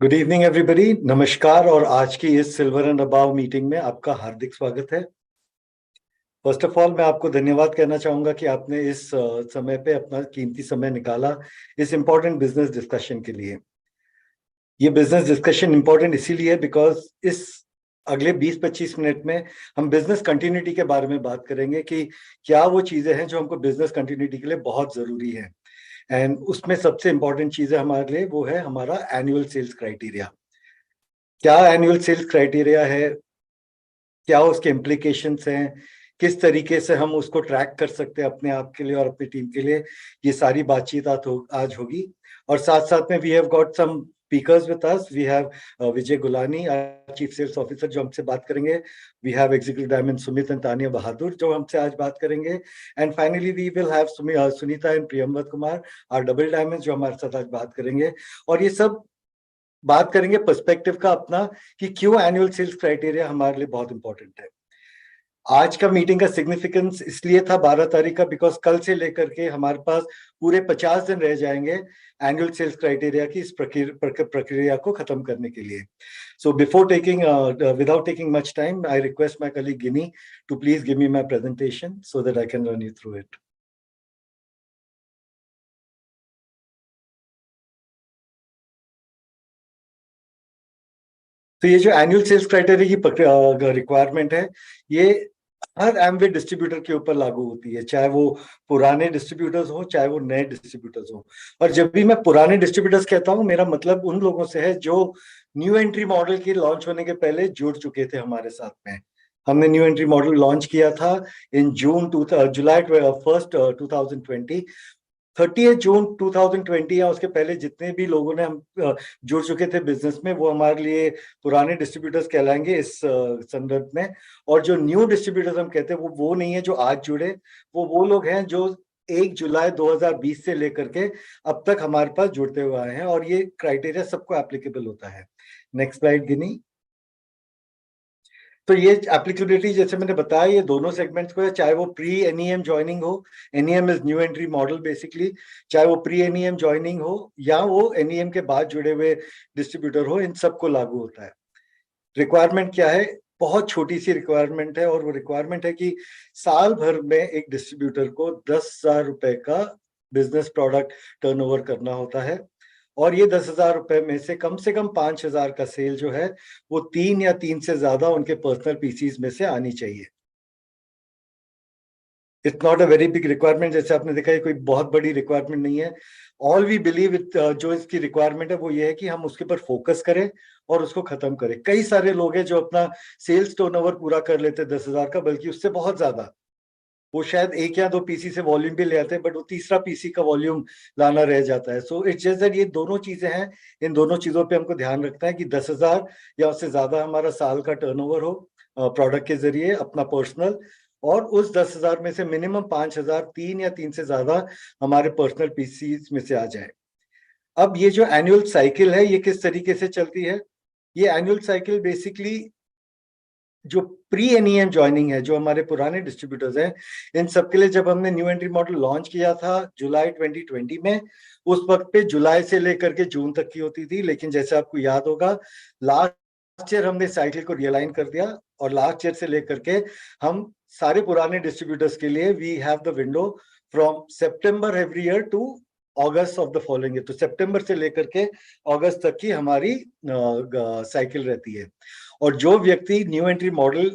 Good evening everybody, नमस्कार। और आज की इस सिल्वर एंड अबाव मीटिंग में आपका हार्दिक स्वागत है। फर्स्ट ऑफ ऑल मैं आपको धन्यवाद कहना चाहूंगा कि आपने इस समय पे अपना कीमती समय निकाला इस इम्पोर्टेंट बिजनेस डिस्कशन के लिए। ये बिजनेस डिस्कशन इम्पोर्टेंट इसीलिए बिकॉज इस अगले 20-25 मिनट में हम बिजनेस कंटिन्यूटी के बारे में बात करेंगे कि क्या वो चीजें हैं जो हमको बिजनेस कंटिन्यूटी के लिए बहुत जरूरी है। एंड उसमें सबसे इंपॉर्टेंट चीज है हमारे लिए, वो है हमारा एनुअल सेल्स क्राइटेरिया। क्या एनुअल सेल्स क्राइटेरिया है, क्या उसके इम्प्लीकेशंस हैं, किस तरीके से हम उसको ट्रैक कर सकते हैं अपने आप के लिए और अपनी टीम के लिए, ये सारी बातचीत आज होगी। और साथ साथ में we have got some speakers with us. We have Vijay Gulani, chief sales officer, जो हमसे बात करेंगे। We have executive diamond Sumit and Tania Bahadur, जो हमसे आज बात करेंगे। And finally we will have Sunita and Priyamvat Kumar, are double diamond, जो हमारे साथ आज बात करेंगे। और ये सब बात करेंगे पर्सपेक्टिव का अपना, कि क्यों एनुअल सेल्स क्राइटेरिया हमारे लिए बहुत इंपॉर्टेंट है। आज का मीटिंग का सिग्निफिकेंस इसलिए था 12 तारीख का, बिकॉज कल से लेकर के हमारे पास पूरे 50 दिन रह जाएंगे एनुअल सेल्स क्राइटेरिया की इस प्रक्रिया को खत्म करने के लिए। So before taking without taking much time, I request my colleague Ginni to please give me my presentation so that I can run you through it. तो ये जो एनुअल सेल्स क्राइटेरिया की रिक्वायरमेंट है, ये हर एमवे डिस्ट्रीब्यूटर के ऊपर लागू होती है, चाहे वो पुराने डिस्ट्रीब्यूटर्स हो चाहे वो नए डिस्ट्रीब्यूटर्स हो। और जब भी मैं पुराने डिस्ट्रीब्यूटर्स कहता हूं, मेरा मतलब उन लोगों से है जो न्यू एंट्री मॉडल की लॉन्च होने के पहले जुड़ चुके थे हमारे साथ में। हमने न्यू एंट्री मॉडल लॉन्च किया था इन जुलाई 1 2020। 30 जून 2020 या उसके पहले जितने भी लोगों ने हम जुड़ चुके थे बिजनेस में, वो हमारे लिए पुराने डिस्ट्रीब्यूटर्स कहलाएंगे इस संदर्भ में। और जो न्यू डिस्ट्रीब्यूटर्स हम कहते हैं, वो नहीं है जो आज जुड़े, वो लोग हैं जो 1 जुलाई 2020 से लेकर के अब तक हमारे पास जुड़ते हुए आए हैं। और ये क्राइटेरिया सबको एप्लीकेबल होता है। नेक्स्ट स्लाइड गिनी। तो ये एप्लीकेबिलिटी, जैसे मैंने बताया, ये दोनों सेगमेंट्स को है, चाहे वो प्री एनईएम ज्वाइनिंग हो। NEM is new entry model basically. चाहे वो प्री एनईएम ज्वाइनिंग हो या वो एनईएम के बाद जुड़े हुए डिस्ट्रीब्यूटर हो, इन सबको लागू होता है। रिक्वायरमेंट क्या है? बहुत छोटी सी रिक्वायरमेंट है, और वो रिक्वायरमेंट है कि साल भर में एक डिस्ट्रीब्यूटर को 10,000 रुपए का बिजनेस प्रोडक्ट टर्नओवर करना होता है। और ये 10,000 रुपए में से कम 5,000 का सेल जो है, वो 3 या 3 से ज्यादा उनके पर्सनल पीसीज में से आनी चाहिए। It's not a very big requirement, जैसे आपने देखा, ये कोई बहुत बड़ी रिक्वायरमेंट नहीं है। ऑल वी बिलीव इट, जो इसकी रिक्वायरमेंट है वो ये है कि हम उसके ऊपर फोकस करें और उसको खत्म करें। कई सारे लोग हैं जो अपना सेल्स टर्नओवर पूरा कर लेते हैं 10,000 का, बल्कि उससे बहुत ज्यादा। वो शायद एक या दो पीसी से वॉल्यूम भी ले आते हैं, बट वो तीसरा पीसी का वॉल्यूम लाना रह जाता है। सो इट्स जस्ट दैट ये दोनों चीजें हैं। इन दोनों चीजों पे हमको ध्यान रखना है कि 10,000 या उससे ज्यादा हमारा साल का टर्नओवर हो प्रोडक्ट के जरिए अपना पर्सनल। और उस 10,000 में से मिनिमम 5,000, 3 या 3 से ज्यादा हमारे पर्सनल पीसी में से आ जाए। अब ये जो एनुअल साइकिल है, ये किस तरीके से चलती है? ये एनुअल साइकिल बेसिकली जो प्री एनईएम ज्वाइनिंग है, जो हमारे पुराने डिस्ट्रीब्यूटर्स हैं, इन सबके लिए जब हमने न्यू एंट्री मॉडल लॉन्च किया था जुलाई 2020 में, उस वक्त पे जुलाई से लेकर के जून तक की होती थी। लेकिन जैसे आपको याद होगा, लास्ट ईयर हमने साइकिल को रियलाइन कर दिया, और लास्ट ईयर से लेकर के हम सारे पुराने डिस्ट्रीब्यूटर्स के लिए we have the window from September every year to August of the following year. तो सितंबर से लेकर के अगस्त तक की हमारी साइकिल रहती है। और जो व्यक्ति न्यू एंट्री मॉडल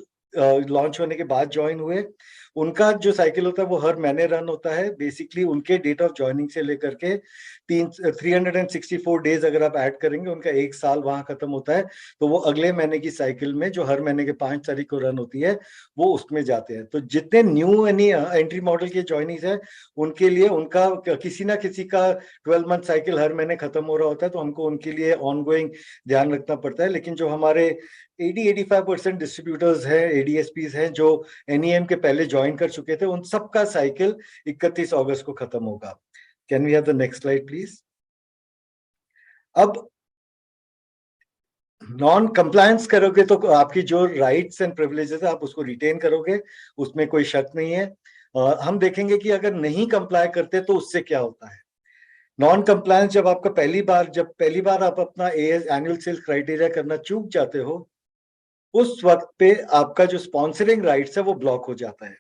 लॉन्च होने के बाद ज्वाइन हुए, उनका जो साइकिल होता है वो हर महीने रन होता है। बेसिकली उनके डेट ऑफ ज्वाइनिंग से लेकर के 364 डेज अगर आप ऐड करेंगे, उनका एक साल वहां खत्म होता है। तो वो अगले महीने की साइकिल में, जो हर महीने के 5 तारीख को रन होती है, वो उसमें जाते हैं। तो जितने न्यू एंट्री मॉडल के ज्वाइनिंग है, उनके लिए उनका किसी ना किसी का 12 मंथ साइकिल हर महीने खत्म हो रहा होता है। तो हमको उनके लिए ऑनगोइंग ध्यान रखना पड़ता है। लेकिन जो हमारे 80-85% डिस्ट्रीब्यूटर्स हैं, एडीएसपीज हैं, जो एनईएम के पहले ज्वाइन कर चुके थे, उन सबका साइकिल 31 अगस्त को खत्म होगा। Can we have the next slide please? अब नॉन कंप्लायंस करोगे तो आपकी जो राइट्स एंड प्रिविलेजेस है, आप उसको रिटेन करोगे, उसमें कोई शक नहीं है। हम देखेंगे कि अगर नहीं कंप्लाई करते तो उससे क्या होता है। नॉन कंप्लायंस जब पहली बार आप अपना एएस एनुअल सेल्स क्राइटेरिया करना चूक जाते हो, उस वक्त पे आपका जो स्पॉन्सरिंग राइट्स है वो ब्लॉक हो जाता है।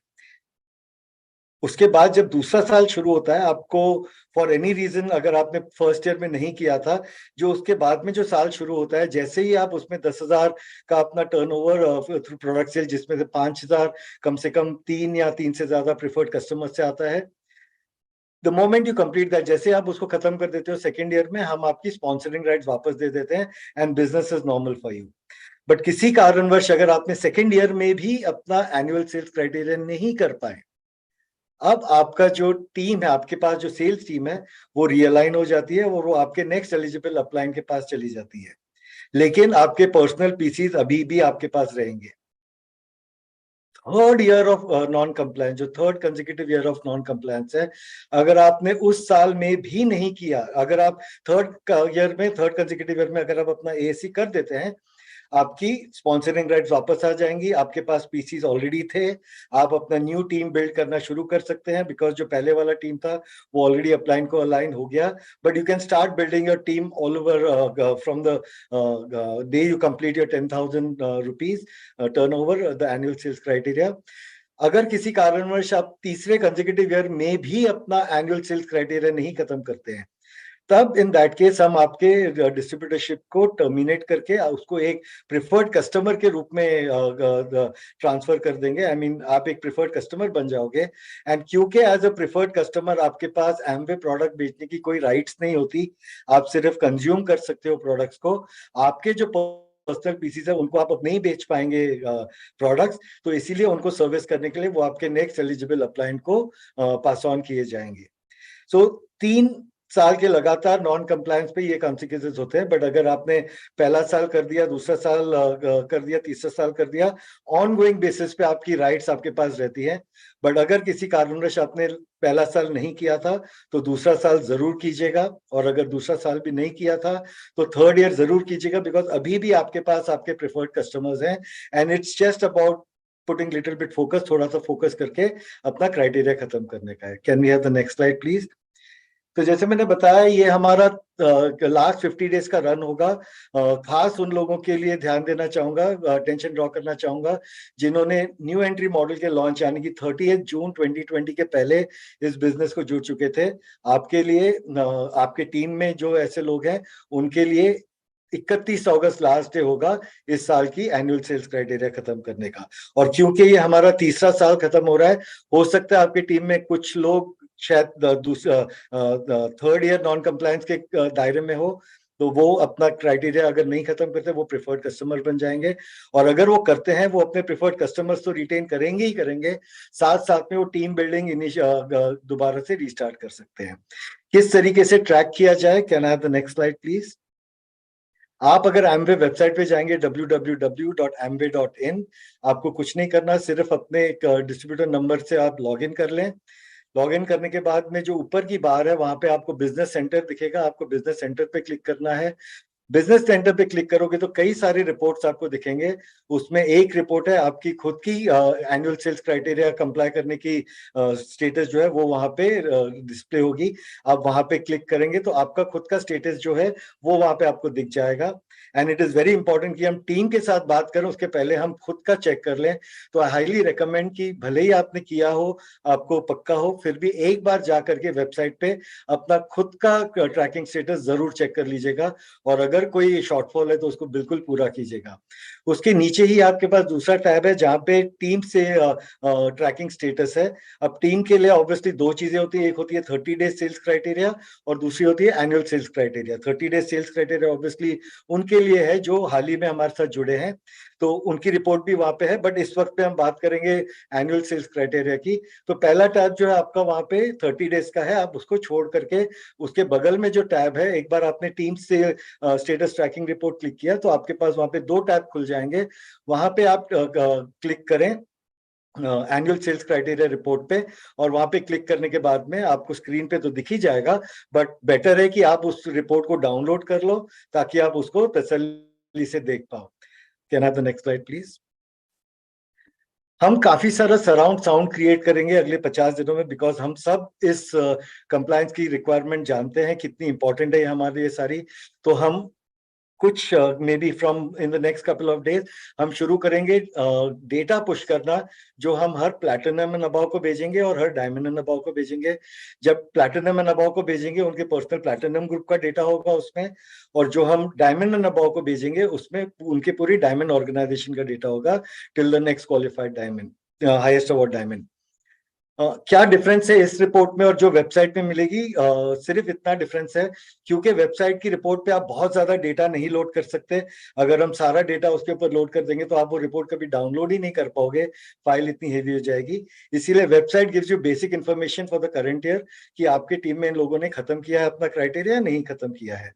उसके बाद जब दूसरा साल शुरू होता है, आपको फॉर एनी रीजन अगर आपने फर्स्ट ईयर में नहीं किया था, जो उसके बाद में जो साल शुरू होता है, जैसे ही आप उसमें 10,000 का अपना टर्नओवर थ्रू प्रोडक्ट सेल, जिसमें से 5,000 कम से कम 3 या 3 से ज्यादा प्रिफर्ड कस्टमर से आता है, the moment you complete that, जैसे आप उसको खत्म कर देते हो सेकेंड ईयर में, हम आपकी स्पॉन्सरिंग राइट्स वापस दे देते हैं and business is normal for you. But किसी कारणवश अगर आपने सेकेंड ईयर में भी अपना एनुअल सेल्स क्राइटेरिया नहीं कर पाए, अब आपका जो टीम है, आपके पास जो सेल्स टीम है, वो रियलाइन हो जाती है और वो आपके नेक्स्ट एलिजिबल अपलाइन के पास चली जाती है, लेकिन आपके पर्सनल पीसीज अभी भी आपके पास रहेंगे। Third year of non compliance, जो third consecutive year of non compliance है, अगर आपने उस साल में भी नहीं किया, अगर आप थर्ड कंसेक्यूटिव ईयर में अगर आप अपना एएससी कर देते हैं, आपकी स्पॉन्सरिंग राइट्स वापस आ जाएंगी, आपके पास पीसीज ऑलरेडी थे, आप अपना न्यू टीम बिल्ड करना शुरू कर सकते हैं, बिकॉज जो पहले वाला टीम था वो ऑलरेडी अपलाइन को अलाइन हो गया। But you can start building your team all over from the day you complete your 10,000 rupees turn over the annual sales criteria. अगर किसी कारणवश आप तीसरे कंसेक्यूटिव ईयर में भी अपना एनुअल सेल्स क्राइटेरिया नहीं खत्म करते हैं, तब इन दैट केस हम आपके डिस्ट्रीब्यूटरशिप को टर्मिनेट करके उसको एक प्रिफर्ड कस्टमर के रूप में ट्रांसफर कर देंगे। आई मीन आप एक प्रिफर्ड कस्टमर बन जाओगे, एंड क्योंकि एज अ प्रिफर्ड कस्टमर आपके पास एमवे प्रोडक्ट बेचने की कोई राइट्स नहीं होती, आप सिर्फ कंज्यूम कर सकते हो प्रोडक्ट्स को, आपके जो पर्सनल पीसीज है उनको आप अब नहीं बेच पाएंगे प्रोडक्ट्स, तो इसीलिए उनको सर्विस करने के लिए वो आपके नेक्स्ट एलिजिबल अपलाइन को पास ऑन किए जाएंगे। सो 3 साल के लगातार नॉन कंप्लायंस पे ये कॉन्सिक्वेंसेस होते हैं। बट अगर आपने पहला साल कर दिया, दूसरा साल कर दिया, तीसरा साल कर दिया, ऑन गोइंग बेसिस पे आपकी राइट्स आपके पास रहती है। बट अगर किसी कारणवश आपने पहला साल नहीं किया था तो दूसरा साल जरूर कीजिएगा, और अगर दूसरा साल भी नहीं किया था तो थर्ड ईयर जरूर कीजिएगा, बिकॉज अभी भी आपके पास आपके प्रिफर्ड कस्टमर्स हैं, and it's just about putting little bit focus, थोड़ा सा फोकस करके अपना क्राइटेरिया खत्म करने का है। Can we have the next slide please. तो जैसे मैंने बताया, ये हमारा लास्ट 50 डेज का रन होगा। खास उन लोगों के लिए ध्यान देना चाहूंगा, अटेंशन ड्रॉ करना चाहूंगा, जिन्होंने न्यू एंट्री मॉडल के लॉन्च यानी कि 30 जून 2020 के पहले इस बिजनेस को जुड़ चुके थे। आपके लिए आपके टीम में जो ऐसे लोग हैं उनके लिए 31 अगस्त लास्ट डे होगा इस साल की एनुअल सेल्स क्राइटेरिया खत्म करने का। और क्योंकि ये हमारा तीसरा साल खत्म हो रहा है, हो सकता है आपकी टीम में कुछ लोग शायद दूसरा थर्ड ईयर नॉन कंप्लायंस के दायरे में हो, तो वो अपना क्राइटेरिया अगर नहीं खत्म करते वो प्रिफर्ड कस्टमर बन जाएंगे। और अगर वो करते हैं, वो अपने प्रिफर्ड कस्टमर्स तो रिटेन करेंगे ही करेंगे, साथ साथ में वो टीम बिल्डिंग दोबारा से रिस्टार्ट कर सकते हैं। किस तरीके से ट्रैक किया जाए, can I have the next slide please. आप अगर एमवे वेबसाइट पे जाएंगे www.amway.in, आपको कुछ नहीं करना, सिर्फ अपने डिस्ट्रीब्यूटर नंबर से आप लॉग इन कर लें। लॉग इन करने के बाद में जो ऊपर की बार है वहां पे आपको बिजनेस सेंटर दिखेगा, आपको बिजनेस सेंटर पे क्लिक करना है। बिजनेस सेंटर पे क्लिक करोगे तो कई सारी रिपोर्ट्स आपको दिखेंगे। उसमें एक रिपोर्ट है आपकी खुद की एनुअल सेल्स क्राइटेरिया कंप्लाई करने की स्टेटस जो है वो वहां पे डिस्प्ले होगी। आप वहां पे क्लिक करेंगे तो आपका खुद का स्टेटस जो है वो वहां पे आपको दिख जाएगा। And it is very important कि हम टीम के साथ बात करें उसके पहले हम खुद का चेक कर लें। तो आई हाईली रिकमेंड कि भले ही आपने किया हो, आपको पक्का हो, फिर भी एक बार जा करके वेबसाइट पे अपना खुद का ट्रैकिंग स्टेटस जरूर चेक कर लीजिएगा, और अगर कोई शॉर्टफॉल है तो उसको बिल्कुल पूरा कीजिएगा। उसके नीचे ही आपके पास दूसरा टैब है जहां पे टीम से ट्रैकिंग स्टेटस है। अब टीम के लिए ऑब्वियसली दो चीजें होती है, एक होती है 30 डेज सेल्स क्राइटेरिया और दूसरी होती है annual sales criteria. 30 days sales criteria obviously उनके लिए है जो हाल ही में हमारे साथ जुड़े हैं, तो उनकी रिपोर्ट भी वहां पे है। बट इस वक्त पे हम बात करेंगे एनुअल सेल्स क्राइटेरिया की। तो पहला टैब जो है आपका वहां पे 30 डेज का है, आप उसको छोड़ करके उसके बगल में जो टैब है, एक बार आपने टीम से स्टेटस ट्रैकिंग रिपोर्ट क्लिक किया तो आपके पास वहां पे दो टैब खुल जाएंगे। वहां पे आप क्लिक करें एनुअल सेल्स क्राइटेरिया रिपोर्ट पे, और वहां पे क्लिक करने के बाद में आपको स्क्रीन पे तो दिख ही जाएगा, बट बेटर है कि आप उस रिपोर्ट को डाउनलोड कर लो ताकि आप उसको तसल्ली से देख पाओ। Can I have the next slide please. हम काफी सारा सराउंड साउंड क्रिएट करेंगे अगले 50 दिनों में, बिकॉज हम सब इस कंप्लायंस की रिक्वायरमेंट जानते हैं कितनी इंपॉर्टेंट है हमारे लिए सारी। तो हम कुछ may be from in the next couple of days हम शुरू करेंगे डेटा पुश करना, जो हम हर प्लैटिनम एंड अबव को भेजेंगे और हर डायमंड एंड अबव को भेजेंगे। जब प्लैटिनम एंड अबव को भेजेंगे उनके पर्सनल प्लैटिनम ग्रुप का डेटा होगा उसमें, और जो हम डायमंड एंड अबव को भेजेंगे उसमें उनके पूरी डायमंड ऑर्गेनाइजेशन का डेटा होगा till the next qualified diamond, highest award diamond. क्या डिफरेंस है इस रिपोर्ट में और जो वेबसाइट में मिलेगी? सिर्फ इतना डिफरेंस है, क्योंकि वेबसाइट की रिपोर्ट पे आप बहुत ज्यादा डेटा नहीं लोड कर सकते। अगर हम सारा डेटा उसके ऊपर लोड कर देंगे तो आप वो रिपोर्ट कभी डाउनलोड ही नहीं कर पाओगे, फाइल इतनी हेवी हो जाएगी। इसीलिए website gives you basic information for the current year कि आपके टीम में इन लोगों ने खत्म किया है अपना क्राइटेरिया, नहीं खत्म किया है।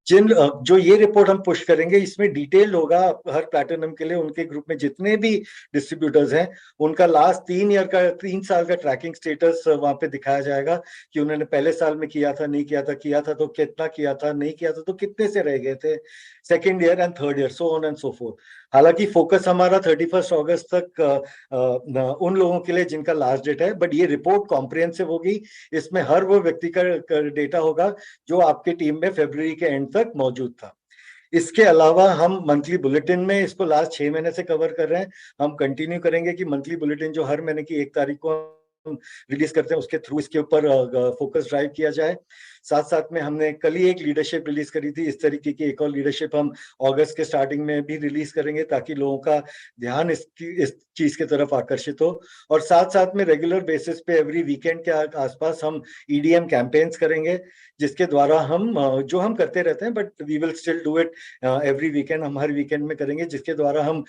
जो ये रिपोर्ट हम पुश करेंगे इसमें डिटेल्ड होगा हर प्लैटिनम के लिए, उनके ग्रुप में जितने भी डिस्ट्रीब्यूटर्स हैं उनका लास्ट 3 साल का ट्रैकिंग स्टेटस वहां पे दिखाया जाएगा कि उन्होंने पहले साल में किया था, नहीं किया था, किया था तो कितना किया था, नहीं किया था तो कितने से रह गए थे, second year and third year, so on and so fourth. हालांकि फोकस हमारा 31 अगस्त तक उन लोगों के लिए जिनका लास्ट डेट है, बट ये रिपोर्ट कॉम्प्रिहेंसिव होगी। इसमें हर वो व्यक्ति का डेटा होगा जो आपके टीम में फरवरी के एंड तक मौजूद था। इसके अलावा हम मंथली बुलेटिन में इसको लास्ट 6 महीने से कवर कर रहे हैं। हम कंटिन्यू करेंगे कि मंथली बुलेटिन जो हर महीने की 1 तारीख को रिलीज करते हैं उसके थ्रू इसके ऊपर फोकस ड्राइव किया जाए। साथ साथ में हमने कल ही एक लीडरशिप रिलीज करी थी, इस तरीके की एक और लीडरशिप हम अगस्त के स्टार्टिंग में भी रिलीज करेंगे ताकि लोगों का ध्यान इस चीज की तरफ आकर्षित हो। और साथ साथ में रेगुलर बेसिस पे एवरी वीकेंड के आसपास हम ईडीएम कैंपेन्स करेंगे, जिसके द्वारा हम जो हम करते रहते हैं but we will still do it every weekend, हम हर वीकेंड में करेंगे, जिसके द्वारा हम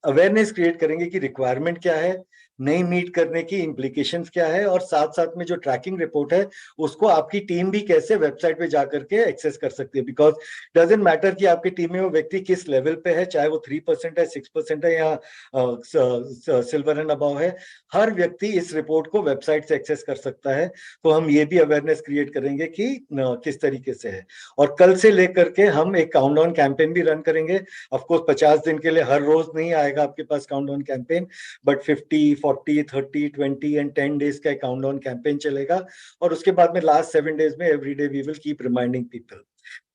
अवेयरनेस क्रिएट करेंगे कि रिक्वायरमेंट क्या है, नहीं मीट करने की इम्प्लीकेशंस क्या है, और साथ साथ में जो ट्रैकिंग रिपोर्ट है उसको आपकी टीम भी कैसे वेबसाइट पे जाकर के एक्सेस कर सकती है। बिकॉज डजेंट मैटर कि आपकी टीम में वो व्यक्ति किस लेवल पे है, चाहे वो 3% है, 6% है या सिल्वर एंड अबव है, हर व्यक्ति इस रिपोर्ट को वेबसाइट से एक्सेस कर सकता है। तो हम ये भी अवेयरनेस क्रिएट करेंगे कि किस तरीके से है। और कल से लेकर के हम एक काउंटडाउन कैंपेन भी रन करेंगे। ऑफकोर्स 50 दिन के लिए हर रोज नहीं आएगा आपके पास countdown campaign, but 50, 40, 30, 20 and 10 days का काउंटडाउन कैंपेन चलेगा। और उसके बाद में लास्ट 7 डेज में every day we will keep reminding people.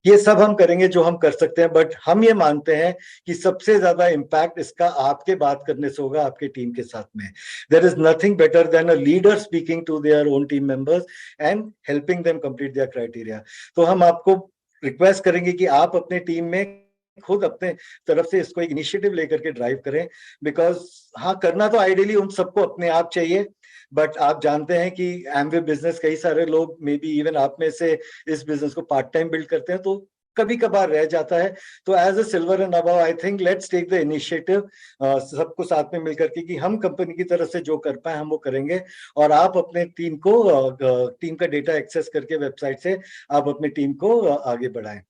ये सब हम करेंगे जो हम कर सकते हैं, बट हम ये मानते हैं कि सबसे ज्यादा इंपैक्ट इसका आपके बात करने से होगा आपके टीम के साथ में। There is nothing better than a leader speaking to their own team members and helping them complete their criteria. तो हम आपको रिक्वेस्ट करेंगे कि आप अपने टीम में खुद अपने तरफ से इसको एक इनिशिएटिव लेकर के ड्राइव करें। बिकॉज हाँ, करना तो आइडियली उन सबको अपने आप चाहिए, बट आप जानते हैं कि एमवे बिजनेस कई सारे लोग, मे बी इवन आप में से, इस बिजनेस को पार्ट टाइम बिल्ड करते हैं, तो कभी कभार रह जाता है। तो as a silver and above I think let's take the initiative सबको साथ में मिलकर के कि हम कंपनी की तरफ से जो कर पाए हम वो करेंगे, और आप अपने टीम को टीम का डेटा एक्सेस करके वेबसाइट से आप अपनी टीम को आगे बढ़ाएं।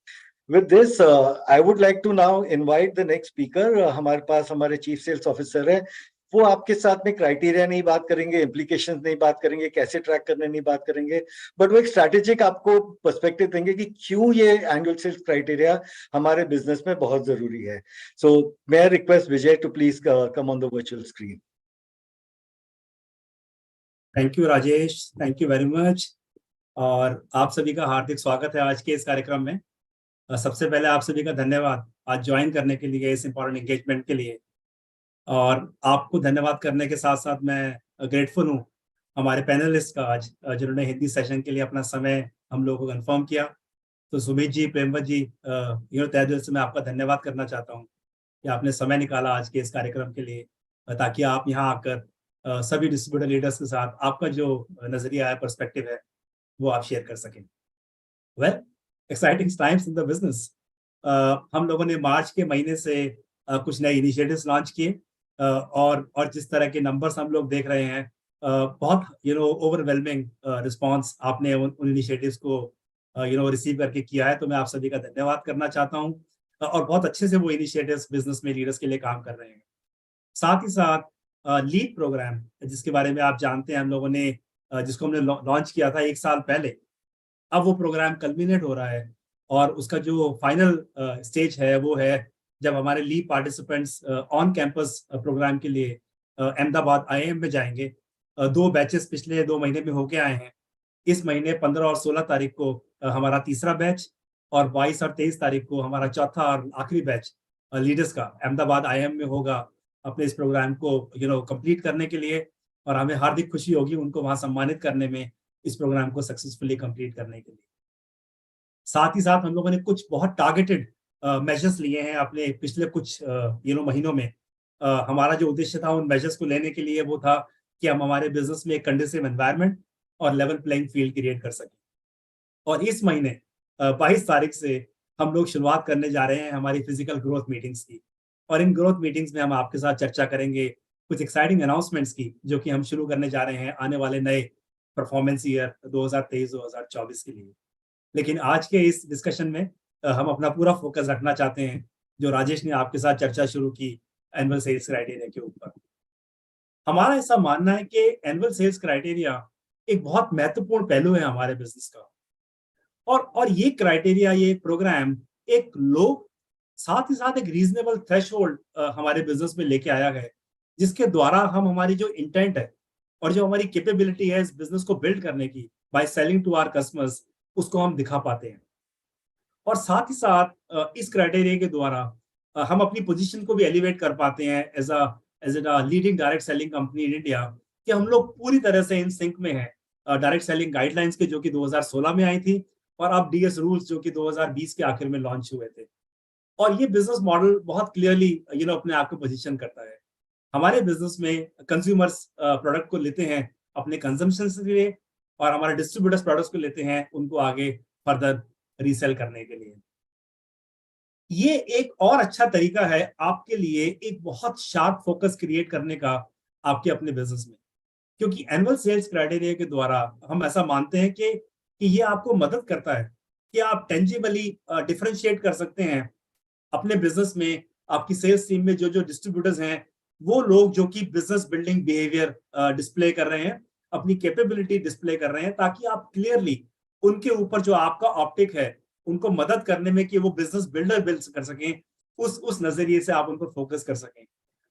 With this, I would like to now invite the next speaker. हमारे पास हमारे चीफ सेल्स ऑफिसर है, वो आपके साथ में क्राइटेरिया नहीं बात करेंगे, इम्प्लीकेशंस नहीं बात करेंगे, कैसे ट्रैक करने नहीं बात करेंगे, बट वो एक स्ट्रैटेजिक आपको पर्सपेक्टिव देंगे कि क्यों ये एनुअल सेल्स क्राइटेरिया हमारे बिजनेस में बहुत जरूरी है। सो मैं request Vijay to please come on the virtual screen. Thank you Rajesh, thank you very much, और आप सभी का हार्दिक स्वागत है आज के इस कार्यक्रम में। सबसे पहले आप सभी का धन्यवाद आज ज्वाइन करने के लिए, इस इम्पोर्टेंट एंगेजमेंट के लिए। और आपको धन्यवाद करने के साथ साथ मैं ग्रेटफुल हूँ हमारे पैनलिस्ट का आज, जिन्होंने हिंदी सेशन के लिए अपना समय हम लोगों को कंफर्म किया। तो सुमित जी, प्रेमवत जी, तहे दिल से मैं आपका धन्यवाद करना चाहता हूँ कि आपने समय निकाला आज के इस कार्यक्रम के लिए, ताकि आप यहाँ आकर सभी डिस्ट्रीब्यूटर लीडर्स के साथ आपका जो नजरिया है, पर्सपेक्टिव है, वो आप शेयर कर सकें। Well, exciting times in the business. हम लोगों ने मार्च के महीने से कुछ नए इनिशिएटिव्स लॉन्च किए, और जिस तरह के नंबर्स हम लोग देख रहे हैं, बहुत ओवरवेलमिंग रिस्पांस आपने उन इनिशिएटिव्स को रिसीव करके किया है। तो मैं आप सभी का धन्यवाद करना चाहता हूँ, और बहुत अच्छे से वो इनिशिएटिव्स बिजनेस में लीडर्स के लिए काम कर रहे हैं। साथ ही साथ लीड प्रोग्राम, जिसके बारे में आप जानते हैं, हम लोगों ने जिसको हमने लॉन्च किया था 1 साल पहले, अब वो प्रोग्राम कल्मिनेट हो रहा है, और उसका जो फाइनल स्टेज है वो है जब हमारे lead participants on campus program के लिए अहमदाबाद IIM में जाएंगे। 2 बैचेस पिछले 2 महीने में होके आए हैं। इस महीने 15 और 16 तारीख को हमारा तीसरा बैच, और 22 और 23 तारीख को हमारा चौथा और आखिरी बैच लीडर्स का अहमदाबाद IIM में होगा, अपने इस प्रोग्राम को कंप्लीट करने के लिए। और हमें हार्दिक खुशी होगी उनको वहां सम्मानित करने में, इस प्रोग्राम को सक्सेसफुली कंप्लीट करने के लिए। साथ ही साथ हम लोगों ने कुछ बहुत टारगेटेड मेजर्स लिए हैं अपने पिछले कुछ महीनों में। हमारा जो उद्देश्य था उन मेजर्स को लेने के लिए वो था कि हम हमारे बिजनेस में एक कंडीसिव एनवायरनमेंट और लेवल प्लेइंग फील्ड क्रिएट कर सकें। और इस महीने 22 तारीख से हम लोग शुरुआत करने जा रहे हैं हमारी फिजिकल ग्रोथ मीटिंग्स की। और इन ग्रोथ मीटिंग्स में हम आपके साथ चर्चा करेंगे कुछ एक्साइटिंग अनाउंसमेंट्स की, जो कि हम शुरू करने जा रहे हैं आने वाले नए परफॉर्मेंस ईयर 2023-2024 के लिए। लेकिन आज के इस डिस्कशन में हम अपना पूरा फोकस रखना चाहते हैं, जो राजेश ने आपके साथ चर्चा शुरू की, एनुअल सेल्स क्राइटेरिया के ऊपर। हमारा ऐसा मानना है कि एनुअल सेल्स क्राइटेरिया एक बहुत महत्वपूर्ण पहलू है हमारे बिजनेस का। और ये क्राइटेरिया, ये प्रोग्राम एक लो, साथ ही साथ एक रीजनेबल थ्रेशोल्ड हमारे बिजनेस में लेके आया है, जिसके द्वारा हम हमारी जो इंटेंट है और जो हमारी कैपेबिलिटी है इस बिजनेस को बिल्ड करने की by selling to our customers, उसको हम दिखा पाते हैं। और साथ ही साथ इस क्राइटेरिया के द्वारा हम अपनी पोजीशन को भी एलिवेट कर पाते हैं as a leading direct selling company in India, कि हम लोग पूरी तरह से इन सिंक में हैं डायरेक्ट सेलिंग गाइडलाइंस के, जो कि 2016 में आई थी, और अब DS रूल्स जो कि 2020 के आखिर में लॉन्च हुए थे। और ये बिजनेस मॉडल बहुत क्लियरली अपने आप को पोजीशन करता है। हमारे बिजनेस में कंज्यूमर्स प्रोडक्ट को लेते हैं अपने कंजम्पशन के लिए, और हमारे डिस्ट्रीब्यूटर्स प्रोडक्ट्स को लेते हैं उनको आगे फर्दर रीसेल करने के लिए। ये एक और अच्छा तरीका है आपके लिए एक बहुत शार्प फोकस क्रिएट करने का आपके अपने बिजनेस में, क्योंकि एनुअल सेल्स क्राइटेरिया के द्वारा हम ऐसा मानते हैं कि ये आपको मदद करता है कि आप टेंजिबली डिफरेंशिएट कर सकते हैं अपने बिजनेस में। आपकी सेल्स टीम में जो जो डिस्ट्रीब्यूटर्स हैं, वो लोग जो कि बिजनेस बिल्डिंग बिहेवियर डिस्प्ले कर रहे हैं, अपनी कैपेबिलिटी डिस्प्ले कर रहे हैं, ताकि आप क्लियरली उनके ऊपर जो आपका ऑप्टिक है, उनको मदद करने में कि वो बिजनेस बिल्डर बिल्ड कर सकें, उस नजरिए से आप उन पर फोकस कर सकें,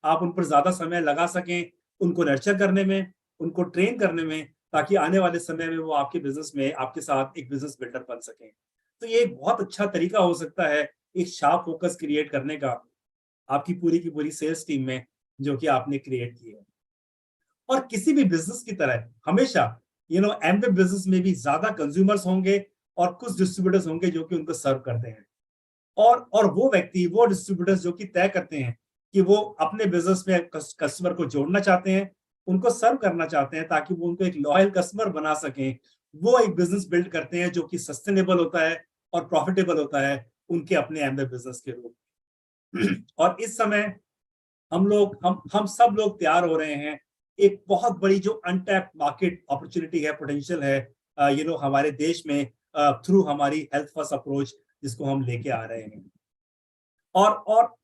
आप उन पर ज्यादा समय लगा सकें, उनको नर्चर करने में, उनको ट्रेन करने में, ताकि आने वाले समय में वो आपके बिजनेस में आपके साथ एक बिजनेस बिल्डर बन सकें। तो ये एक बहुत अच्छा तरीका हो सकता है एक शार्प फोकस क्रिएट करने का आपकी पूरी की पूरी सेल्स टीम में, जो कि आपने क्रिएट की है। और किसी भी बिजनेस की तरह हमेशा एमवे बिजनेस में भी ज्यादा कंज्यूमर्स होंगे और कुछ डिस्ट्रीब्यूटर्स होंगे जो कि उनको सर्व करते हैं। और वो व्यक्ति, वो डिस्ट्रीब्यूटर्स जो कि तय करते हैं कि वो अपने बिजनेस में कस्टमर को जोड़ना चाहते हैं, उनको सर्व करना चाहते हैं, ताकि वो उनको एक लॉयल कस्टमर बना सकें, वो एक बिजनेस बिल्ड करते हैं जो कि सस्टेनेबल होता है और प्रॉफिटेबल होता है उनके अपने एमवे बिजनेस के रूप। और इस समय हम सब लोग तैयार हो रहे हैं, एक बहुत बड़ी जो अनटैप्ड मार्केट अपॉर्चुनिटी है, पोटेंशियल है हमारे देश में, थ्रू हमारी हेल्थ फर्स्ट अप्रोच जिसको हम लेके आ रहे हैं। और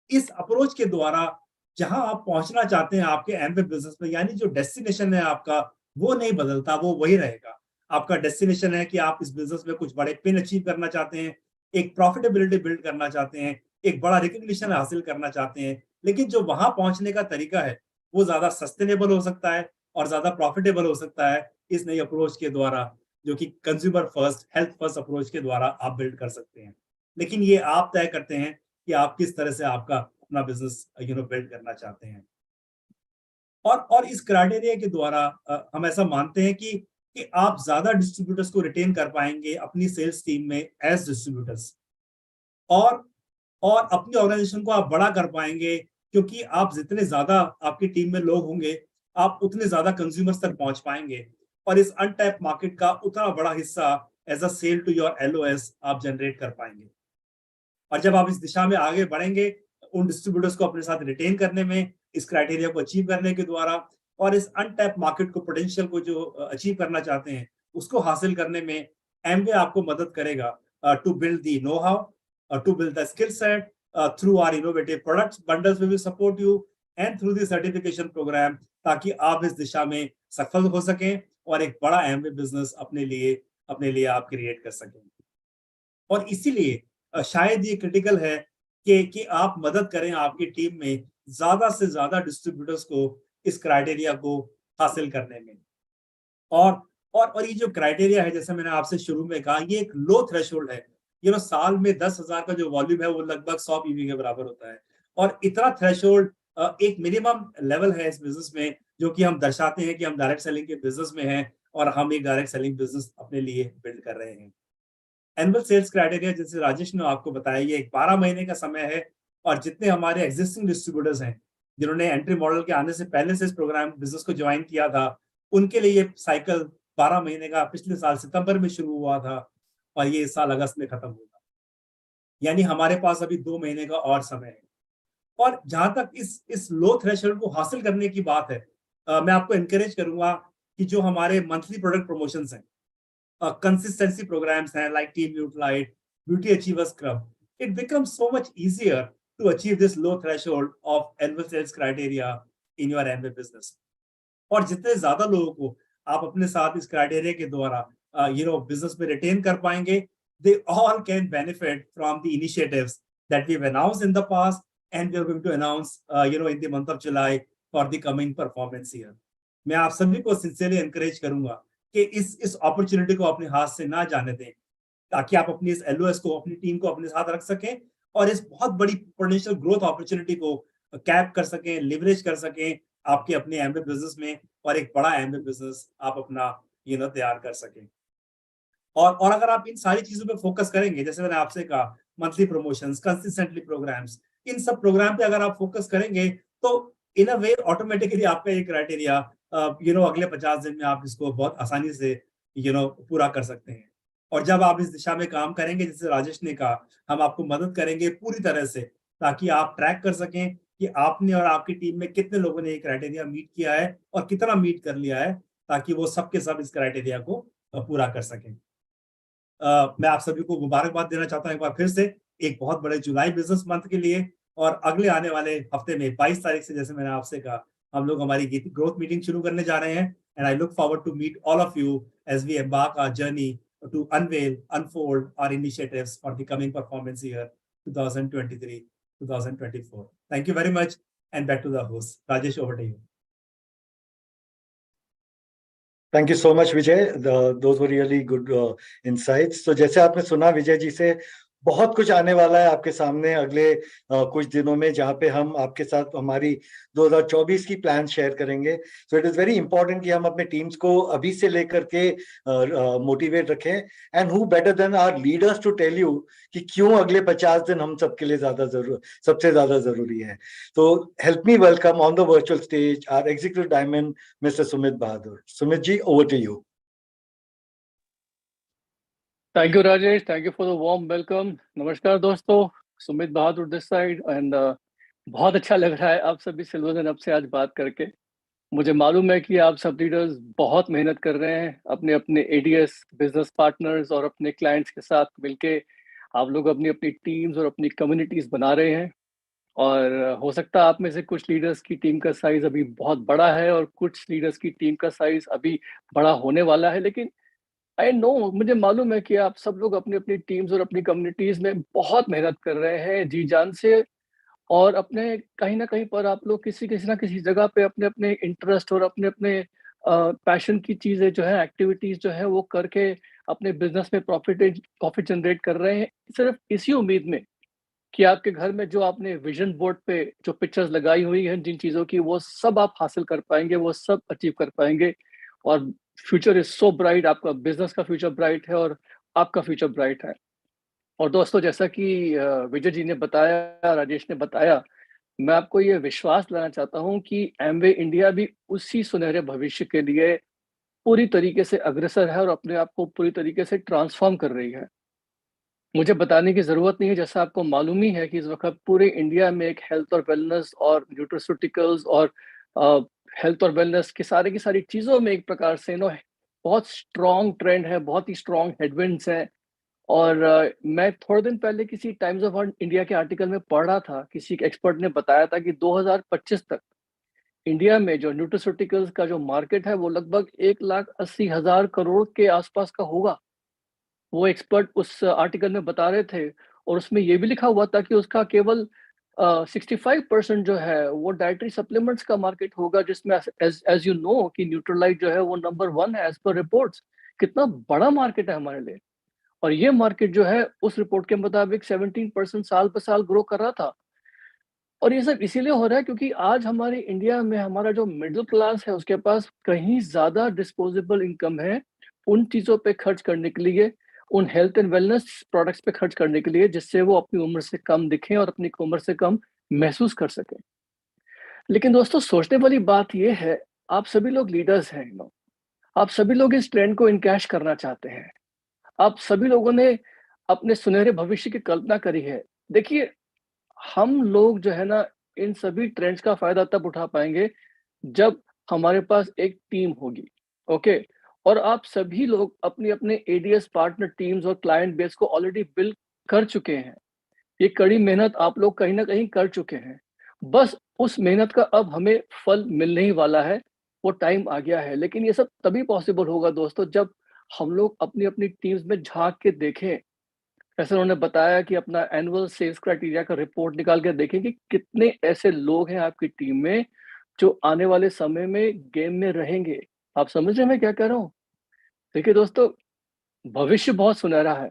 इस अप्रोच के द्वारा जहां आप पहुंचना चाहते हैं आपके एमवे बिजनेस में, यानी जो डेस्टिनेशन है आपका, वो नहीं बदलता, वो वही रहेगा। आपका डेस्टिनेशन है कि आप इस बिजनेस में कुछ बड़े पिन अचीव करना चाहते हैं, एक प्रॉफिटेबिलिटी बिल्ड करना चाहते हैं, एक बड़ा रिकग्निशन हासिल करना चाहते हैं, लेकिन जो वहां पहुंचने का तरीका है वो ज्यादा सस्टेनेबल हो सकता है और ज्यादा प्रॉफिटेबल हो सकता है इस नई अप्रोच के द्वारा, जो कि consumer first, health first approach के द्वारा आप बिल्ड कर सकते हैं। लेकिन ये आप तय करते हैं कि आप किस तरह से आपका अपना बिजनेस बिल्ड करना चाहते हैं। और इस क्राइटेरिया के द्वारा हम ऐसा मानते हैं कि आप ज्यादा डिस्ट्रीब्यूटर्स को रिटेन कर पाएंगे अपनी सेल्स टीम में एज डिस्ट्रीब्यूटर्स, और अपनी ऑर्गेनाइजेशन को आप बड़ा कर पाएंगे, क्योंकि आप जितने ज्यादा आपकी टीम में लोग होंगे, आप उतने ज्यादा कंज्यूमर्स तक पहुंच पाएंगे, और इस अनटैप मार्केट का उतना बड़ा हिस्सा as a sale to your LOS आप जनरेट कर पाएंगे। और जब आप इस दिशा में आगे बढ़ेंगे, उन डिस्ट्रीब्यूटर्स को अपने साथ रिटेन करने में, इस क्राइटेरिया को अचीव करने के द्वारा, और इस अनटैप मार्केट को, पोटेंशियल को जो अचीव करना चाहते हैं, उसको हासिल करने में एमवे आपको मदद करेगा to build the know how, to build the skill set through our innovative products bundles. We will support you and through the certification program, ताकि आप इस दिशा में सफल हो सकें और एक बड़ा एमवे बिजनेस अपने लिए आप क्रिएट कर सकें। और इसीलिए शायद ये क्रिटिकल है कि आप मदद करें आपकी टीम में ज्यादा से ज्यादा डिस्ट्रीब्यूटर्स को इस क्राइटेरिया को हासिल करने में। और ये जो क्राइटेरिया है, जैसे मैंने आपसे शुरू में कहा, ये एक लो थ्रेशोल्ड है। साल में 10,000 का जो वॉल्यूम है वो लगभग 100 पीवी के बराबर होता है। और इतना थ्रेशोल्ड एक मिनिमम लेवल है इस बिजनेस में, जो कि हम दर्शाते हैं कि हम डायरेक्ट सेलिंग के बिजनेस में हैं और हम एक डायरेक्ट सेलिंग बिजनेस अपने लिए बिल्ड कर रहे हैं। एनुअल सेल्स क्राइटेरिया, जैसे राजेश ने आपको बताया, ये एक 12 महीने का समय है। और जितने हमारे एग्जिस्टिंग डिस्ट्रीब्यूटर्स हैं, जिन्होंने एंट्री मॉडल के आने से पहले से इस प्रोग्राम बिजनेस को ज्वाइन किया था, उनके लिए ये साइकिल 12 महीने का पिछले साल सितंबर में शुरू हुआ था और ये इस साल अगस्त में खत्म होगा। यानी हमारे पास अभी 2 महीने का और समय है। और जहां तक इस लो थ्रेशोल्ड को हासिल करने की बात है, मैं आपको एनकरेज करूंगा कि जो हमारे मंथली प्रोडक्ट प्रमोशंस हैं, consistency programs हैं like Team Utilite, Beauty Achievers Club, it becomes so much easier to achieve this low threshold of annual sales criteria in your Amway business. और जितने ज्यादा लोगों को आप अपने साथ इस क्राइटेरिया के द्वारा बिजनेस में रिटेन कर पाएंगे, they all can benefit from the initiatives that we've announced in the past and we are going to announce in the month of July for the coming performance year. मैं आप सभी को sincerely encourage करूंगा कि इस opportunity को अपने हाथ से ना जाने दें, ताकि आप अपनी इस एलओएस को, अपनी टीम को अपने साथ रख सकें और इस बहुत बड़ी पोटेंशियल ग्रोथ अपॉर्चुनिटी को कैप कर सकें, लिवरेज कर सकें आपके अपने एमबे बिजनेस में, और एक बड़ा एमबे बिजनेस आप अपना तैयार कर सकें। और अगर आप इन सारी चीजों पे फोकस करेंगे, जैसे मैंने आपसे कहा, मंथली प्रमोशंस, कंसिस्टेंटली प्रोग्राम्स, इन सब प्रोग्राम पे अगर आप फोकस करेंगे तो इन अ वे ऑटोमेटिकली आपका ये क्राइटेरिया अगले 50 दिन में आप इसको बहुत आसानी से पूरा कर सकते हैं। और जब आप इस दिशा में काम करेंगे, जैसे राजेश ने कहा, हम आपको मदद करेंगे पूरी तरह से, ताकि आप ट्रैक कर सकें कि आपने और आपकी टीम में कितने लोगों ने ये क्राइटेरिया मीट किया है और कितना मीट कर लिया है, ताकि वो सबके सब इस क्राइटेरिया को पूरा कर सकें। मैं आप सभी को मुबारकबाद देना चाहता हूं एक बार फिर से एक बहुत बड़े जुलाई बिजनेस मंथ के लिए। और अगले आने वाले हफ्ते में 22 तारीख से, जैसे मैंने आपसे कहा, हम लोग हमारी ग्रोथ मीटिंग शुरू करने जा रहे हैं। And I look forward to meet all of you as we embark our journey to unveil, unfold our initiatives for the coming performance year 2023-2024। Thank you very much and back to the host Rajesh, over to you. Thank you so much Vijay, those were really good insights. तो जैसे आपने सुना विजय जी से, बहुत कुछ आने वाला है आपके सामने अगले कुछ दिनों में, जहां पे हम आपके साथ हमारी 2024 की प्लान शेयर करेंगे। So it is very important कि हम अपने टीम्स को अभी से लेकर के मोटिवेट रखें। And who better than our leaders to tell you कि क्यों अगले 50 दिन हम सबके लिए सबसे ज्यादा जरूरी है। तो help me welcome on the virtual stage our executive diamond mister Sumit Bahadur. Sumit ji, over to you. Thank you Rajesh, thank you for the warm welcome. नमस्कार दोस्तों, Sumit Bahadur this side and बहुत अच्छा लग रहा है आप सभी सिल्वर अब से आज बात करके। मुझे मालूम है कि आप सब लीडर्स बहुत मेहनत कर रहे हैं अपने अपने एडीएस बिजनेस पार्टनर्स और अपने क्लाइंट्स के साथ मिलके। आप लोग अपनी अपनी टीम्स और अपनी कम्युनिटीज बना रहे हैं। और हो सकता है आप में से कुछ लीडर्स की टीम का साइज अभी बहुत बड़ा है और कुछ लीडर्स की टीम का साइज अभी बड़ा होने वाला है, लेकिन आई नो, मुझे मालूम है कि आप सब लोग अपनी अपनी टीम्स और अपनी कम्युनिटीज में बहुत मेहनत कर रहे हैं जी जान से। और अपने कहीं ना कहीं पर आप लोग किसी किसी ना किसी जगह पे अपने अपने इंटरेस्ट और अपने अपने पैशन की चीजें जो है, एक्टिविटीज जो है वो करके अपने बिजनेस में प्रॉफिट जनरेट कर रहे हैं, सिर्फ इसी उम्मीद में कि आपके घर में जो आपने विजन बोर्ड पे जो पिक्चर्स लगाई हुई हैं जिन चीज़ों की, वो सब आप हासिल कर पाएंगे, वो सब अचीव कर पाएंगे। और फ्यूचर इज सो ब्राइट, आपका बिजनेस का फ्यूचर ब्राइट है और आपका फ्यूचर ब्राइट है। और दोस्तों, जैसा कि विजय जी ने बताया, राजेश ने बताया, मैं आपको ये विश्वास दिलाना चाहता हूँ कि एमवे इंडिया भी उसी सुनहरे भविष्य के लिए पूरी तरीके से अग्रसर है और अपने आप को पूरी तरीके से ट्रांसफॉर्म कर रही है। मुझे बताने की ज़रूरत नहीं है, जैसा आपको मालूम ही है कि इस वक्त पूरे इंडिया में एक हेल्थ और वेलनेस और न्यूट्रास्यूटिकल्स और हेल्थ और वेलनेस की सारी चीज़ों में एक प्रकार से बहुत स्ट्रॉन्ग ट्रेंड है, बहुत ही स्ट्रॉन्ग हेडविंड्स हैं। और मैं थोड़े दिन पहले किसी टाइम्स ऑफ इंडिया के आर्टिकल में पढ़ रहा था, किसी एक्सपर्ट ने बताया था कि 2025 तक इंडिया में जो न्यूट्रास्यूटिकल्स का जो मार्केट है वो लगभग 1,80,000 करोड़ के आसपास का होगा। वो एक्सपर्ट उस आर्टिकल में बता रहे थे और उसमें ये भी लिखा हुआ था कि उसका केवल 65% जो है वो डाइटरी सप्लीमेंट्स का मार्केट होगा, जिसमें एज यू नो कि न्यूट्रोलाइट जो है वो नंबर 1 है एज पर रिपोर्ट्स। कितना बड़ा मार्केट है हमारे लिए। और ये मार्केट जो है उस रिपोर्ट के मुताबिक 17% साल पर साल ग्रो कर रहा था। और ये सब इसीलिए हो रहा है क्योंकि आज हमारे इंडिया में हमारा जो मिडिल क्लास है उसके पास कहीं ज्यादा डिस्पोजेबल इनकम है उन चीजों पे खर्च करने के लिए, उन हेल्थ एंड वेलनेस प्रोडक्ट्स पे खर्च करने के लिए, जिससे वो अपनी उम्र से कम दिखें और अपनी उम्र से कम महसूस कर सकें। लेकिन दोस्तों, सोचने वाली बात ये है, आप सभी लोग लीडर्स हैं, आप सभी लोग इस ट्रेंड को इनकैश करना चाहते हैं। आप सभी लोगों ने अपने सुनहरे भविष्य की कल्पना करी है। देखिए, हम लोग जो है ना, इन सभी ट्रेंड्स का फायदा तब उठा पाएंगे जब हमारे पास एक टीम होगी। ओके। और आप सभी लोग अपनी अपने एडीएस पार्टनर टीम्स और क्लाइंट बेस को ऑलरेडी बिल्ड कर चुके हैं। ये कड़ी मेहनत आप लोग कहीं ना कहीं कर चुके हैं। बस उस मेहनत का अब हमें फल मिलने ही वाला है, वो टाइम आ गया है। लेकिन ये सब तभी पॉसिबल होगा दोस्तों जब हम लोग अपनी अपनी टीम्स में झांक के देखें। जैसे उन्होंने बताया कि अपना एनुअल सेल्स क्राइटेरिया का रिपोर्ट निकाल के देखें कि कितने ऐसे लोग हैं आपकी टीम में जो आने वाले समय में गेम में रहेंगे। आप समझ रहे हैं मैं क्या कह रहा हूँ? देखिए दोस्तों, भविष्य बहुत सुनहरा है,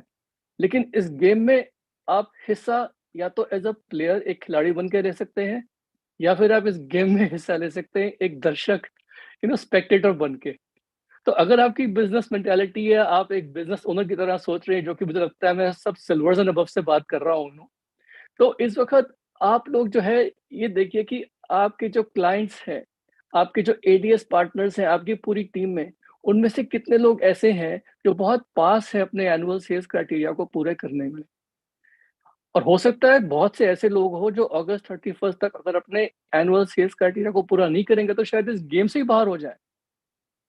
लेकिन इस गेम में आप हिस्सा या तो एज अ प्लेयर एक खिलाड़ी बन के रह सकते हैं, या फिर आप इस गेम में हिस्सा ले सकते हैं एक दर्शक, स्पेक्टेटर बन के। तो अगर आपकी बिजनेस मेंटालिटी है, आप एक बिजनेस ओनर की तरह सोच रहे हैं, जो कि मुझे लगता है मैं सब सिल्वर्स एंड अबव से बात कर रहा हूँ, तो इस वक्त आप लोग जो है ये देखिए कि आपके जो क्लाइंट्स हैं, आपके जो एडीएस पार्टनर्स हैं आपकी पूरी टीम में, उनमें से कितने लोग ऐसे हैं जो बहुत पास है अपने एनुअल सेल्स क्राइटेरिया को पूरे करने में। और हो सकता है बहुत से ऐसे लोग हो जो अगस्त 31 तक अगर अपने एनुअल सेल्स क्राइटेरिया को पूरा नहीं करेंगे तो शायद इस गेम से ही बाहर हो जाए।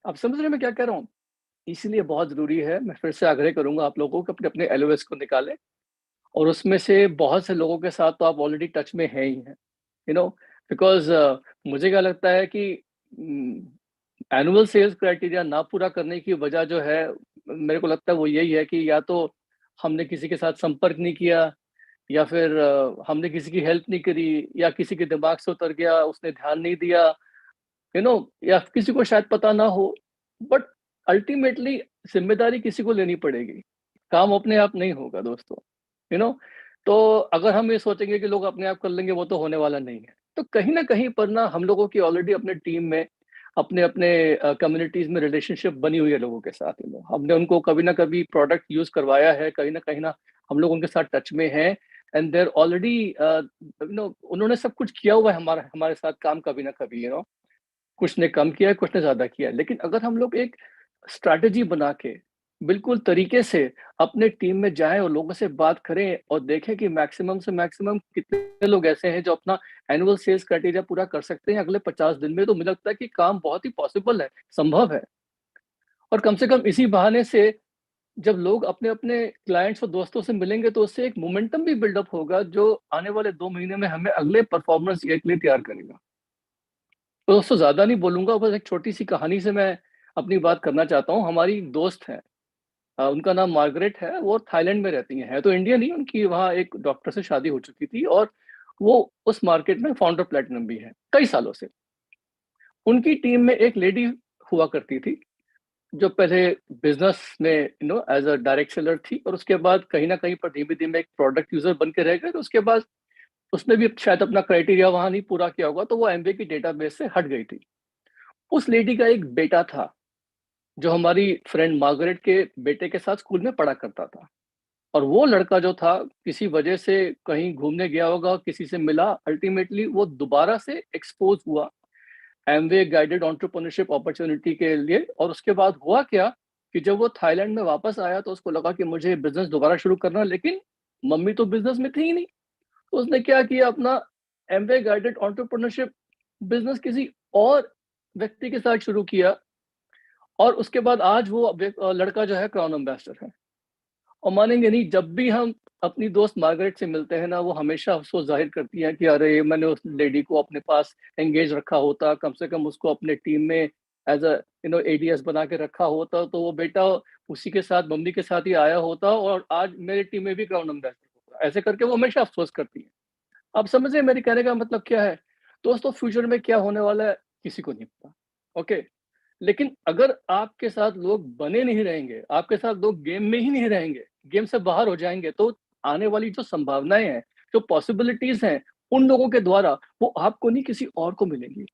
आप समझ रहे हैं मैं क्या कह रहा हूँ? इसलिए बहुत जरूरी है, मैं फिर से आग्रह करूंगा आप लोगों को अपने अपने एलओएस को निकालें। और उसमें से बहुत से लोगों के साथ तो आप ऑलरेडी टच में है ही हैं, बिकॉज मुझे क्या लगता है कि एनुअल सेल्स क्राइटेरिया ना पूरा करने की वजह जो है, मेरे को लगता है वो यही है कि या तो हमने किसी के साथ संपर्क नहीं किया, या फिर हमने किसी की हेल्प नहीं करी, या किसी के दिमाग से उतर गया, उसने ध्यान नहीं दिया, या किसी को शायद पता ना हो। बट अल्टीमेटली जिम्मेदारी किसी को लेनी पड़ेगी, काम अपने आप नहीं होगा दोस्तों। यू नो तो अगर हम ये सोचेंगे कि लोग अपने आप कर लेंगे, वो तो होने वाला नहीं है। तो कहीं ना कहीं पर ना हम लोगों की ऑलरेडी अपने टीम में, अपने अपने कम्युनिटीज में रिलेशनशिप बनी हुई है लोगों के साथ। हमने उनको कभी ना कभी प्रोडक्ट यूज करवाया है, कहीं ना हम लोग उनके साथ टच में हैं। एंड देर ऑलरेडी उन्होंने सब कुछ किया हुआ है हमारे हमारे साथ काम, कभी ना कभी कुछ ने कम किया है, कुछ ने ज्यादा किया है। लेकिन अगर हम लोग एक स्ट्रैटेजी बना के बिल्कुल तरीके से अपने टीम में जाएं और लोगों से बात करें और देखें कि मैक्सिमम से मैक्सिमम कितने लोग ऐसे हैं जो अपना एनुअल सेल्स क्राइटेरिया पूरा कर सकते हैं अगले 50 दिन में, तो मुझे लगता है कि काम बहुत ही पॉसिबल है, संभव है। और कम से कम इसी बहाने से जब लोग अपने अपने क्लाइंट्स और दोस्तों से मिलेंगे तो उससे एक मोमेंटम भी बिल्डअप होगा जो आने वाले 2 महीने में हमें अगले परफॉर्मेंस ईयर के लिए तैयार करेगा। तो दोस्तों, ज्यादा नहीं बोलूंगा, बस एक छोटी सी कहानी से मैं अपनी बात करना चाहता हूँ। हमारी एक दोस्त है, उनका नाम मार्गरेट है, वो थाईलैंड में रहती हैं, है तो इंडियन ही, उनकी वहाँ एक डॉक्टर से शादी हो चुकी थी और वो उस मार्केट में फाउंडर प्लेटिनम भी है कई सालों से। उनकी टीम में एक लेडी हुआ करती थी जो पहले बिजनेस में एज अ डायरेक्ट सेलर थी, और उसके बाद कहीं ना कहीं पर धीमे धीमे एक प्रोडक्ट यूजर बन के रह गए। तो उसके बाद उसने भी शायद अपना क्राइटेरिया वहां नहीं पूरा किया होगा, तो वो एमबीए की डेटाबेस से हट गई थी। उस लेडी का एक बेटा था जो हमारी फ्रेंड मार्गरेट के बेटे के साथ स्कूल में पढ़ा करता था। और वो लड़का जो था किसी वजह से कहीं घूमने गया होगा, किसी से मिला, अल्टीमेटली वो दोबारा से एक्सपोज हुआ एमवे गाइडेड एंटरप्रेन्योरशिप अपॉर्चुनिटी के लिए। और उसके बाद हुआ क्या कि जब वो थाईलैंड में वापस आया तो उसको लगा कि मुझे बिजनेस दोबारा शुरू करना, लेकिन मम्मी तो बिजनेस में थी ही नहीं। तो उसने क्या किया, अपना एमवे गाइडेड एंटरप्रेन्योरशिप बिजनेस किसी और व्यक्ति के साथ शुरू किया। और उसके बाद आज वो लड़का जो है क्राउन एम्बेसडर है। और मानेंगे नहीं, जब भी हम अपनी दोस्त मार्गरेट से मिलते हैं ना, वो हमेशा अफसोस जाहिर करती है कि अरे मैंने उस लेडी को अपने पास एंगेज रखा होता, कम से कम उसको अपने टीम में एज अ एडीएस बना के रखा होता, तो वो बेटा उसी के साथ, मम्मी के साथ ही आया होता और आज मेरी टीम में भी क्राउन एम्बेसडर होता। ऐसे करके वो हमेशा अफसोस करती है। आप समझ रहे हैं मेरे कहने का मतलब क्या है? दोस्तों फ्यूचर में क्या होने वाला है किसी को नहीं पता, ओके? लेकिन अगर आपके साथ लोग बने नहीं रहेंगे, आपके साथ लोग गेम में ही नहीं रहेंगे, गेम से बाहर हो जाएँगे, तो आने वाली जो संभावनाएँ हैं, जो पॉसिबिलिटीज़ हैं, उन लोगों के द्वारा वो आपको नहीं किसी और को मिलेंगी।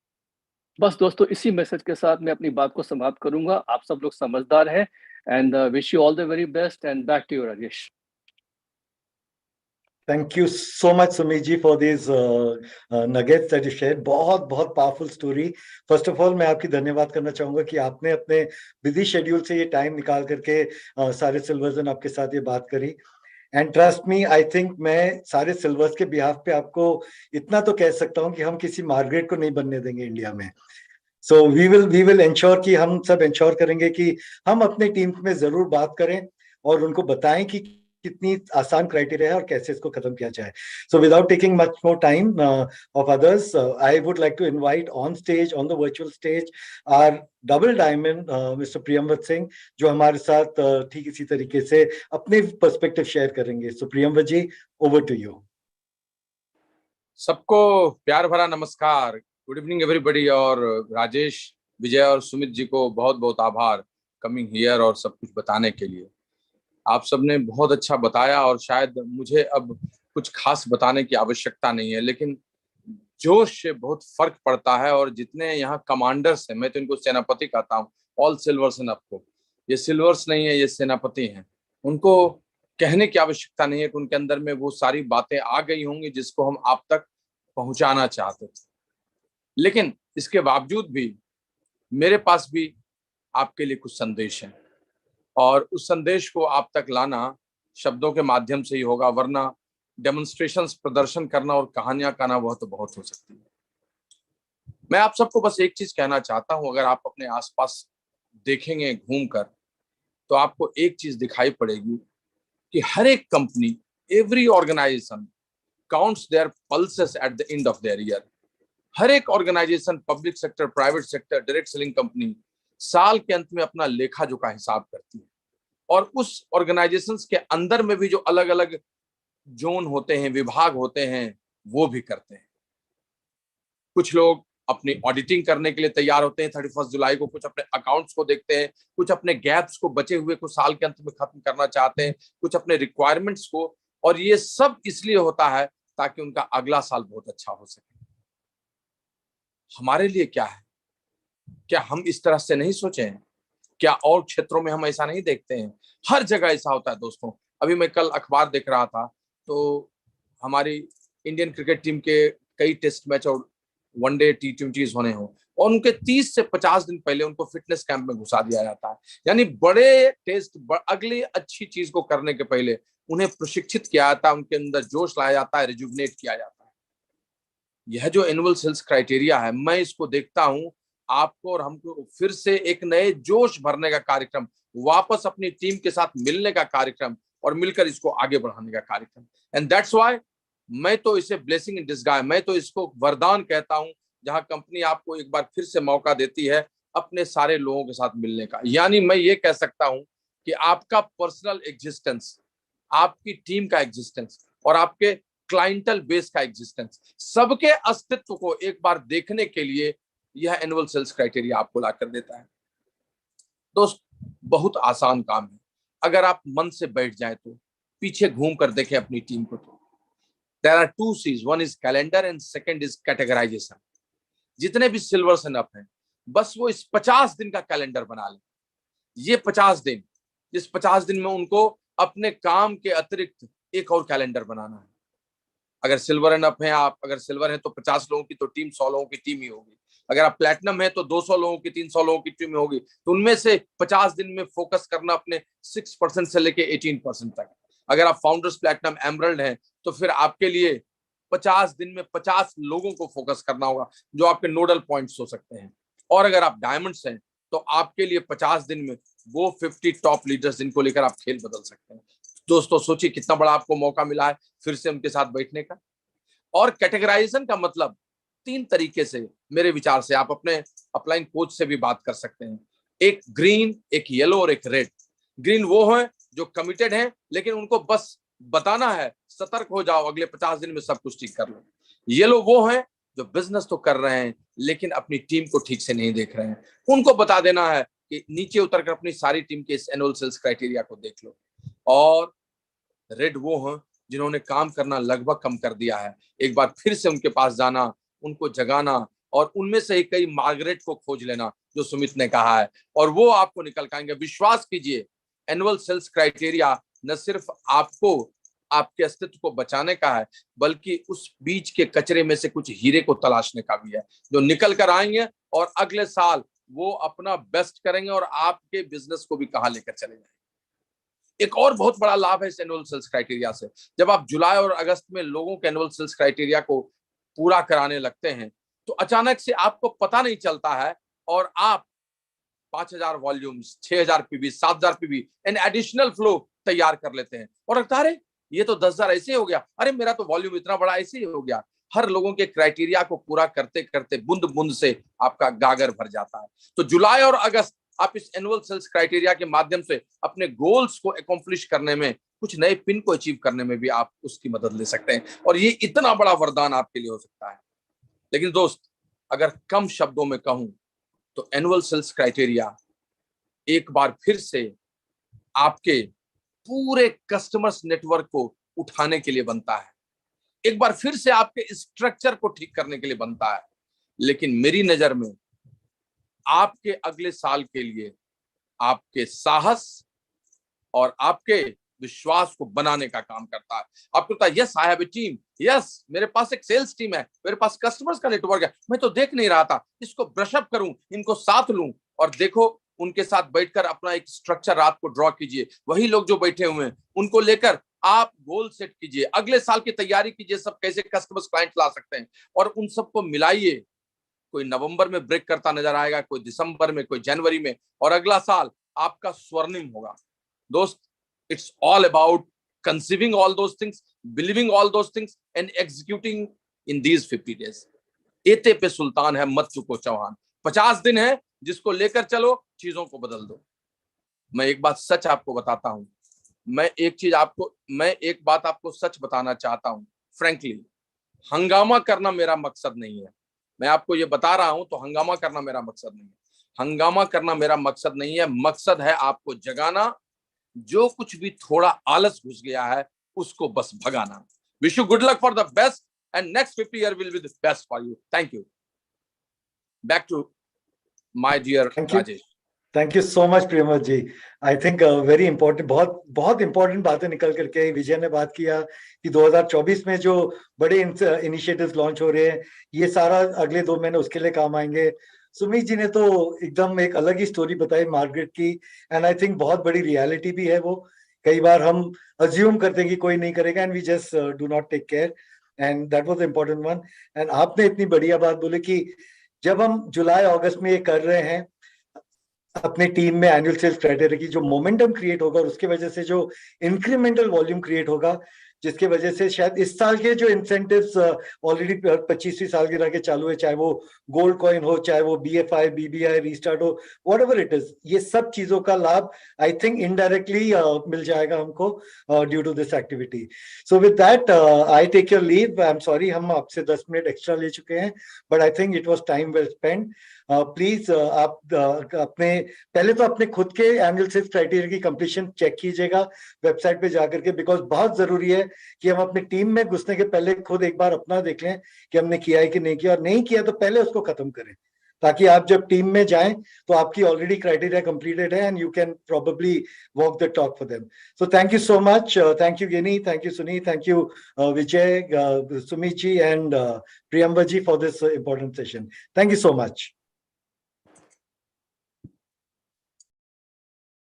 बस दोस्तों इसी मैसेज के साथ मैं अपनी बात को समाप्त करूँगा। आप सब लोग समझदार हैं and wish you all the very best and back to you Rajesh. Thank you so much, Sumit ji, for these nuggets that you shared. बहुत बहुत powerful story. First of all मैं आपकी धन्यवाद करना चाहूंगा कि आपने अपने बिजी शेड्यूल से ये टाइम निकाल करके सारे सिल्वर्स आपके साथ ये बात करी। And trust me, I think मैं सारे सिल्वर्स के बिहाफ पे आपको इतना तो कह सकता हूँ कि हम किसी मार्गरेट को नहीं बनने देंगे इंडिया में। सो वी विल इंश्योर कि हम सब इंश्योर करेंगे कि हम अपने टीम में जरूर बात करें और उनको बताएं कि कितनी आसान क्राइटेरिया है और कैसे इसको खत्म किया जाए। So without taking much more time of others, I would like to invite on stage, on the virtual stage, are double diamond mister Priyamvat Singh, जो हमारे साथ ठीक इसी तरीके से अपने पर्सपेक्टिव शेयर करेंगे। सो प्रियमवत जी, ओवर टू यू। सबको प्यार भरा नमस्कार, गुड इवनिंग एवरीबॉडी। और राजेश, विजय और सुमित जी को बहुत बहुत आभार कमिंग हियर और सब कुछ बताने के लिए। आप सबने बहुत अच्छा बताया और शायद मुझे अब कुछ खास बताने की आवश्यकता नहीं है, लेकिन जोश से बहुत फर्क पड़ता है। और जितने यहाँ कमांडर्स हैं, मैं तो इनको सेनापति कहता हूँ, ऑल सिल्वर्स एंड आपको, ये सिल्वर्स नहीं है, ये सेनापति हैं। उनको कहने की आवश्यकता नहीं है कि उनके अंदर में वो सारी बातें आ गई होंगी जिसको हम आप तक पहुंचाना चाहते थे। लेकिन इसके बावजूद भी मेरे पास भी आपके लिए कुछ संदेश है और उस संदेश को आप तक लाना शब्दों के माध्यम से ही होगा, वरना डेमोन्स्ट्रेशंस, प्रदर्शन करना और कहानियां कहना वह तो बहुत हो सकती है। मैं आप सबको बस एक चीज कहना चाहता हूं, अगर आप अपने आसपास देखेंगे घूमकर तो आपको एक चीज दिखाई पड़ेगी कि हर एक company, every organization counts their pulses at the end of their year. हर एक organization, public sector, private sector, direct selling company, साल के अंत में अपना लेखा जोखा हिसाब करती है। और उस ऑर्गेनाइजेशंस के अंदर में भी जो अलग अलग जोन होते हैं, विभाग होते हैं, वो भी करते हैं। कुछ लोग अपनी ऑडिटिंग करने के लिए तैयार होते हैं 31 जुलाई को, कुछ अपने अकाउंट्स को देखते हैं, कुछ अपने गैप्स को, बचे हुए को साल के अंत में खत्म करना चाहते हैं, कुछ अपने रिक्वायरमेंट्स को। और ये सब इसलिए होता है ताकि उनका अगला साल बहुत अच्छा हो सके। हमारे लिए क्या है? क्या हम इस तरह से नहीं सोचे हैं? क्या और क्षेत्रों में हम ऐसा नहीं देखते हैं? हर जगह ऐसा होता है दोस्तों। अभी मैं कल अखबार देख रहा था तो हमारी इंडियन क्रिकेट टीम के कई टेस्ट मैच और वनडे T20s होने हो और उनके 30 से 50 दिन पहले उनको फिटनेस कैंप में घुसा दिया जाता है। यानी बड़े टेस्ट, अगली अच्छी चीज को करने के पहले उन्हें प्रशिक्षित किया जाता है, उनके अंदर जोश लाया जाता है, रिजुवनेट किया जाता है। यह जो एनुअल सेल्स क्राइटेरिया है, मैं इसको देखता हूं आपको और हमको फिर से एक नए जोश भरने का कार्यक्रम, वापस अपनी टीम के साथ मिलने का कार्यक्रम और मिलकर इसको आगे बढ़ाने का कार्यक्रम। एंड दैट्स व्हाई मैं तो इसे ब्लेसिंग इन डिस्गाइज, मैं तो इसको वरदान कहता हूं, जहां कंपनी आपको एक बार फिर से मौका देती है अपने सारे लोगों के साथ मिलने का। यानी मैं ये कह सकता हूं कि आपका पर्सनल एग्जिस्टेंस, आपकी टीम का एग्जिस्टेंस और आपके क्लाइंटल बेस का एग्जिस्टेंस, सबके अस्तित्व को एक बार देखने के लिए यह एनुअल सेल्स क्राइटेरिया आपको ला कर देता है। दोस्त, बहुत आसान काम है अगर आप मन से बैठ जाए तो। पीछे घूम कर देखें अपनी टीम को तो there are 2 C's, one is calendar and second is categorization। जितने भी सिल्वर्स एंड अप हैं, बस वो इस 50 दिन का कैलेंडर बना लें। ये 50 दिन, जिस 50 दिन में उनको अपने काम के अतिरिक्त एक और कैलेंडर बनाना है। अगर सिल्वर एंड अप हैं आप, अगर सिल्वर है तो 50 लोगों की तो टीम 100 लोगों की टीम ही होगी। अगर आप प्लैटिनम है तो 200 लोगों की, 300 लोगों की टीम होगी। तो उनमें से 50 दिन में फोकस करना अपने 6% से लेके 18% तक। अगर आप फाउंडर्स, प्लैटिनम, एमरल्ड हैं तो फिर आपके लिए 50 दिन में 50 लोगों को फोकस करना होगा जो आपके नोडल पॉइंट्स हो सकते हैं। और अगर आप डायमंड्स हैं तो आपके लिए 50 दिन में वो 50 टॉप लीडर्स जिनको लेकर आप खेल बदल सकते हैं। दोस्तों सोचिए कितना बड़ा आपको मौका मिला है फिर से उनके साथ बैठने का। और कैटेगराइजेशन का मतलब 3 तरीके से मेरे विचार से आप अपने अपलाइन कोच से भी बात कर सकते हैं। एक ग्रीन, एक येलो और एक रेड। ग्रीन वो है जो कमिटेड है लेकिन उनको बस बताना है सतर्क हो जाओ, अगले 50 दिन में सब कुछ ठीक कर लो। ये लोग वो हैं जो बिजनेस तो कर रहे हैं लेकिन अपनी टीम को ठीक से नहीं देख रहे हैं। उनको बता देना है कि नीचे उतर कर अपनी सारी टीम के इस एनुअल सेल्स क्राइटेरिया को देख लो। और रेड वो हैं जिन्होंने काम करना लगभग कम कर दिया है, एक बार फिर से उनके पास जाना, उनको जगाना और उनमें से कई मार्गरेट को खोज लेना जो सुमित ने कहा है, और वो आपको निकल पाएंगे। विश्वास कीजिए, एनुअल सेल्स क्राइटेरिया न सिर्फ आपको आपके अस्तित्व को बचाने का है बल्कि उस बीच के कचरे में से कुछ हीरे को तलाशने का भी है जो निकल कर आएंगे और अगले साल वो अपना बेस्ट करेंगे और आपके बिजनेस को भी कहां लेकर चले जाएंगे। एक और बहुत बड़ा लाभ है इस एनुअल सेल्स क्राइटेरिया से, जब आप जुलाई और अगस्त में लोगों के एनुअल सेल्स क्राइटेरिया को पूरा कराने लगते हैं तो अचानक से आपको पता नहीं चलता है और आप 5000 volumes, 6000 PB, 7000 PB an additional flow तैयार कर लेते हैं और लगता है अरे ये तो 10,000 ऐसे ही हो गया, अरे मेरा तो वॉल्यूम इतना बड़ा ऐसे ही हो गया। हर लोगों के क्राइटेरिया को पूरा करते करते बूंद बूंद से आपका गागर भर जाता है। तो जुलाई और अगस्त आप इस एनुअल सेल्स क्राइटेरिया के माध्यम से अपने गोल्स को अकॉम्प्लिश करने में, कुछ नए पिन को अचीव करने में भी आप उसकी मदद ले सकते हैं और ये इतना बड़ा वरदान आपके लिए हो सकता है। लेकिन दोस्त, अगर कम शब्दों में कहूं तो एनुअल सेल्स क्राइटेरिया एक बार फिर से आपके पूरे कस्टमर्स नेटवर्क को उठाने के लिए बनता है, एक बार फिर से आपके स्ट्रक्चर को ठीक करने के लिए बनता है। लेकिन मेरी नजर में आपके अगले साल के लिए आपके साहस और आपके विश्वास को बनाने का काम करता है। आपको पता है, yes I have a team, yes मेरे पास एक सेल्स टीम है, मेरे पास कस्टमर्स का नेटवर्क है, मैं तो देख नहीं रहा था, इसको ब्रश अप करूं, इनको साथ लूं और देखो उनके साथ बैठकर अपना एक स्ट्रक्चर रात को ड्रॉ कीजिए। वही लोग जो बैठे हुए हैं उनको लेकर आप गोल सेट कीजिए, अगले साल की तैयारी कीजिए, सब कैसे कस्टमर्स क्लाइंट ला सकते हैं और उन सबको मिलाइए। कोई नवंबर में ब्रेक करता नजर आएगा, कोई दिसंबर में, कोई जनवरी में, और अगला साल आपका स्वर्णिम होगा। दोस्त, it's all about conceiving all those things, believing all those things and executing in these 50 days. एते पे सुल्तान है, मत चुको चौहान। 50 दिन है जिसको लेकर चलो, चीजों को बदल दो। मैं एक बात सच आपको बताता हूं, मैं एक बात आपको सच बताना चाहता हूं फ्रैंकली, हंगामा करना मेरा मकसद नहीं है। मैं आपको ये बता रहा हूं तो हंगामा करना मेरा मकसद नहीं है, हंगामा करना मेरा मकसद नहीं है। मकसद है आपको जगाना, जो कुछ भी थोड़ा आलस घुस गया है उसको बस भगाना। Wish you good luck for the best and next 50 year will be the best for you. Thank you. Back to my dear Rajesh. Thank you so much Priyamat ji. I think very important, बहुत बहुत important बातें निकल करके आई। विजय ने बात किया कि 2024 में जो बड़े इनिशिएटिव्स लॉन्च हो रहे हैं, ये सारा अगले 2 महीने उसके लिए काम आएंगे। सुमित जी ने तो एकदम एक अलग ही स्टोरी बताई मार्गरेट की, एंड आई थिंक बहुत बड़ी रियलिटी भी है वो। कई बार हम अज्यूम करते हैं कि कोई नहीं करेगा and we just do not take care, and that was the important one. And आपने इतनी बढ़िया बात बोली कि जब हम जुलाई अगस्त में ये कर रहे हैं अपने टीम में एनुअल सेल्स क्राइटेरिया की, जो मोमेंटम क्रिएट होगा और उसके वजह से जो इंक्रीमेंटल वॉल्यूम क्रिएट होगा, जिसके वजह से शायद इस साल के जो इंसेंटिव्स ऑलरेडी 25वीं सालगिरह के चालू है, चाहे वो गोल्ड कॉइन हो, चाहे वो BFI, BBI रीस्टार्ट हो, व्हाटएवर इट इज, ये सब चीजों का लाभ आई थिंक इनडायरेक्टली मिल जाएगा हमको due to this activity. So with that I take your leave. I am sorry हम आपसे 10 मिनट एक्स्ट्रा ले चुके हैं, but I think it was time well spend. Please आप अपने पहले तो अपने खुद के एनुअल सेल्स क्राइटेरिया की कंप्लीशन चेक कीजिएगा वेबसाइट पे जाकर के, बिकॉज बहुत जरूरी है कि हम अपनी टीम में घुसने के पहले खुद एक बार अपना देख लें कि हमने किया है कि नहीं किया, और नहीं किया तो पहले उसको खत्म करें, ताकि आप जब टीम में जाएं तो आपकी ऑलरेडी क्राइटेरिया कंप्लीटेड है and you can probably walk the talk for them. So thank you so much, thank you Gini, thank you Suni, thank you Vijay, Sumit ji and Priyamba ji for this important session. Thank you so much.